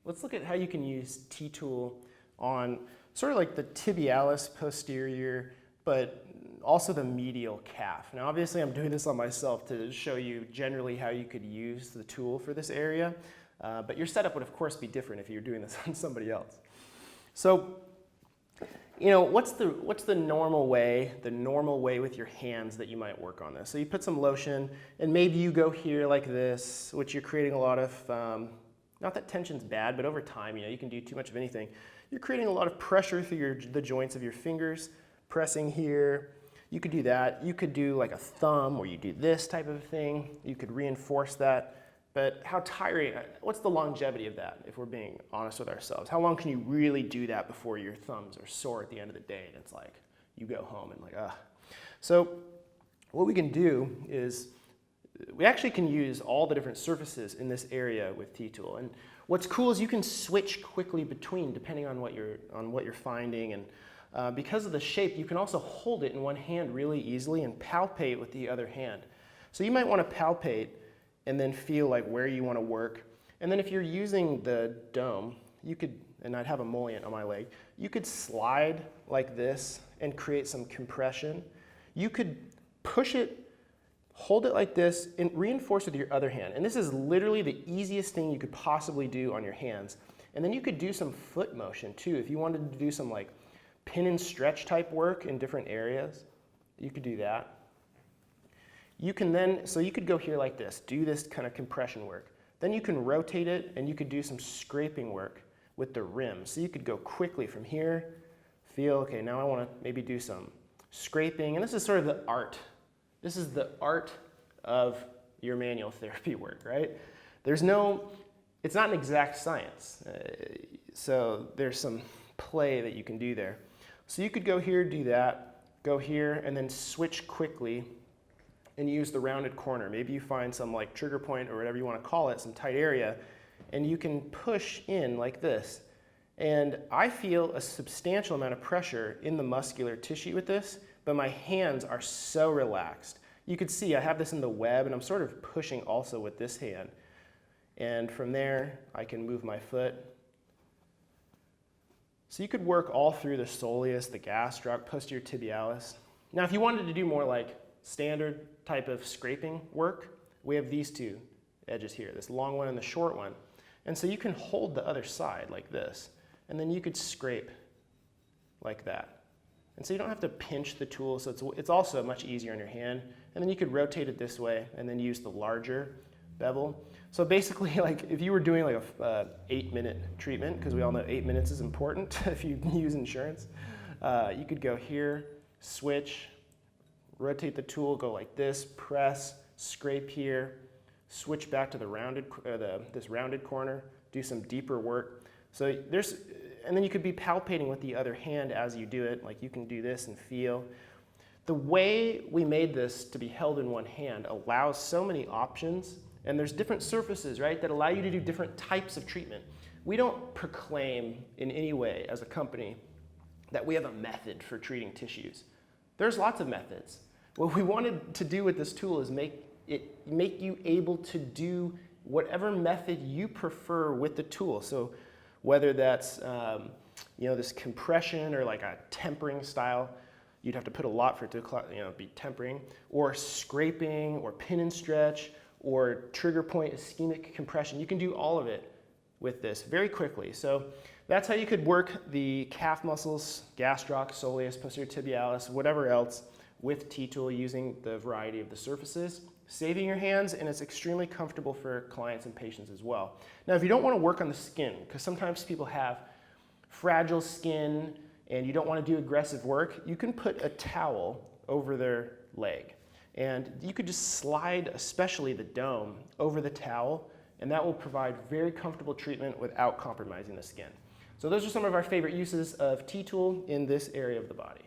Let's look at how you can use T-tool on sort of like the tibialis posterior, but also the medial calf. Now obviously I'm doing this on myself to show you generally how you could use the tool for this area, but your setup would of course be different if you're doing this on somebody else. So, what's the normal way with your hands that you might work on this? So you put some lotion and maybe you go here like this, which you're creating a lot of, not that tension's bad, but over time, you can do too much of anything. You're creating a lot of pressure through the joints of your fingers, pressing here. You could do that. You could do like a thumb where you do this type of thing. You could reinforce that. But how tiring, what's the longevity of that, if we're being honest with ourselves? How long can you really do that before your thumbs are sore at the end of the day and it's like, you go home and like, ugh. So what we can do is, we actually can use all the different surfaces in this area with T-tool. And what's cool is you can switch quickly between depending on what you're finding. And because of the shape, you can also hold it in one hand really easily and palpate with the other hand. So you might want to palpate and then feel like where you want to work. And then if you're using the dome, you could, and I'd have a mullion on my leg, you could slide like this and create some compression. You could push it, hold it like this, and reinforce with your other hand. And this is literally the easiest thing you could possibly do on your hands. And then you could do some foot motion too. If you wanted to do some like pin and stretch type work in different areas, you could do that. You can then, so you could go here like this, do this kind of compression work. Then you can rotate it and you could do some scraping work with the rim. So you could go quickly from here, feel, okay, now I want to maybe do some scraping. And this is sort of the art. This is the art of your manual therapy work, right? It's not an exact science. So there's some play that you can do there. So you could go here, do that, go here, and then switch quickly and use the rounded corner. Maybe you find some like trigger point or whatever you want to call it, some tight area, and you can push in like this. And I feel a substantial amount of pressure in the muscular tissue with this, but my hands are so relaxed. You could see I have this in the web and I'm sort of pushing also with this hand. And from there, I can move my foot. So you could work all through the soleus, the gastroc, posterior tibialis. Now, if you wanted to do more like standard type of scraping work, we have these two edges here, this long one and the short one. And so you can hold the other side like this, and then you could scrape like that. And so you don't have to pinch the tool, so it's also much easier on your hand. And then you could rotate it this way and then use the larger bevel. So basically, like if you were doing like a 8-minute treatment, because we all know 8 minutes is important if you use insurance, you could go here, switch, rotate the tool, go like this, press, scrape here, switch back to the this rounded corner, do some deeper work. So and then you could be palpating with the other hand as you do it, like you can do this and feel. The way we made this to be held in one hand allows so many options, and there's different surfaces, right, that allow you to do different types of treatment. We don't proclaim in any way as a company that we have a method for treating tissues. There's lots of methods. What we wanted to do with this tool is make you able to do whatever method you prefer with the tool. So whether that's this compression or like a tempering style, you'd have to put a lot for it to be tempering, or scraping, or pin and stretch, or trigger point ischemic compression. You can do all of it with this very quickly. So that's how you could work the calf muscles, gastroc, soleus, posterior tibialis, whatever else, with T-tool using the variety of the surfaces, saving your hands, and it's extremely comfortable for clients and patients as well. Now, if you don't want to work on the skin, because sometimes people have fragile skin and you don't want to do aggressive work, you can put a towel over their leg. And you could just slide, especially the dome, over the towel, and that will provide very comfortable treatment without compromising the skin. So those are some of our favorite uses of T-tool in this area of the body.